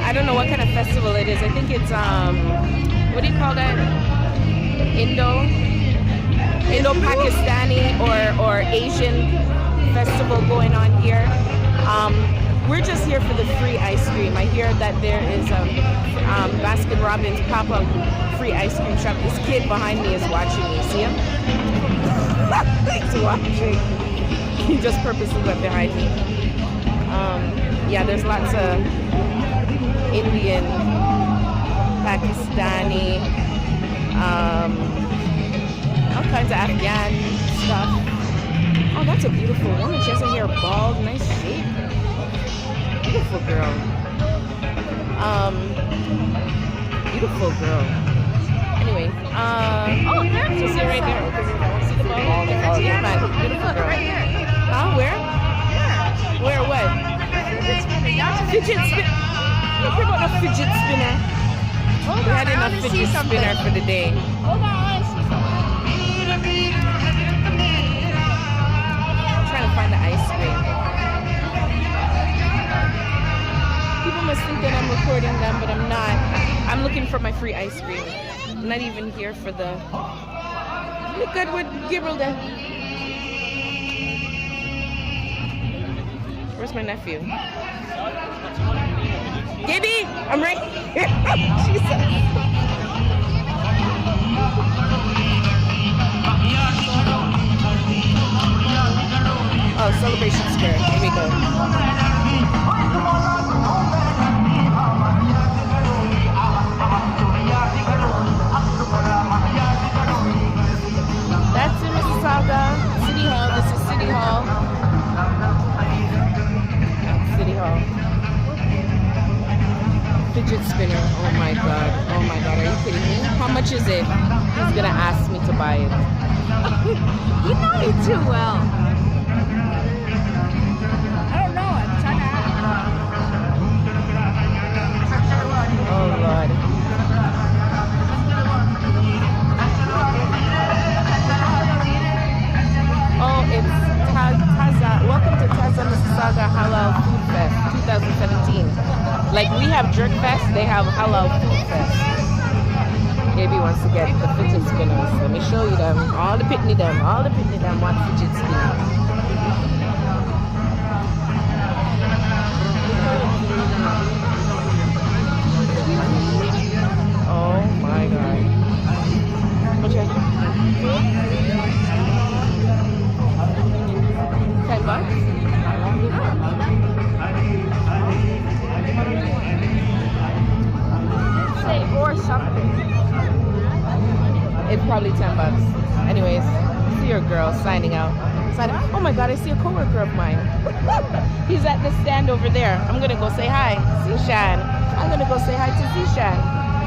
I don't know what kind of festival it is. I think it's what do you call that? Indo-Pakistani or Asian festival going on here. We're just here for the free ice cream. I hear that there is Baskin Robbins pop-up free ice cream shop. This kid behind me is watching me. See him? He's watching. He just purposely went behind me. Yeah, there's lots of Indian, Pakistani, all kinds of Afghan stuff. Oh, that's a beautiful woman. She has her hair bald, nice shape. Beautiful girl. Beautiful girl. Anyway, oh, there's just right there. See the ball? Yeah, man. Beautiful girl. Right here. Huh? Where? Here. Where? What? Fidget spinner. Look about the fidget spinner. Hold We on, had I enough want to see fidget something. spinner for the day. Hold on, I want to see something. I'm trying to find the ice cream. People must think that I'm recording them, but I'm not. I'm looking for my free ice cream. I'm not even here for the... Look at what Gabriel did. Where's my nephew? Gibby, I'm right here. Jesus. Oh, Celebration Square. Here we go. That's in Mississauga. City Hall. This is City Hall. City Hall. Fidget spinner. Oh my god. Oh my god. Are you kidding me? How much is it? He's gonna ask me to buy it. You know me too well. I don't know. I'm trying to ask. Oh lord. Oh, it's Taza. Welcome to Taza Mississauga Halal Food Fest 2017. Like we have Jerk Fest, they have Halal Food Fest. Gaby wants to get the fidget spinners. Let me show you them. All the pitney them want fidget spinners. Oh my god. Okay. $10? Say or something. It's probably $10. Anyways, see your girl signing out. Oh my god, I see a coworker of mine. He's at the stand over there. I'm gonna go say hi. Zishan. I'm gonna go say hi to Zishan.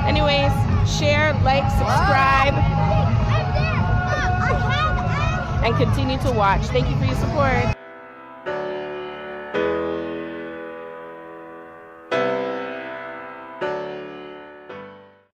Anyways, share, like, subscribe, and continue to watch. Thank you for your support.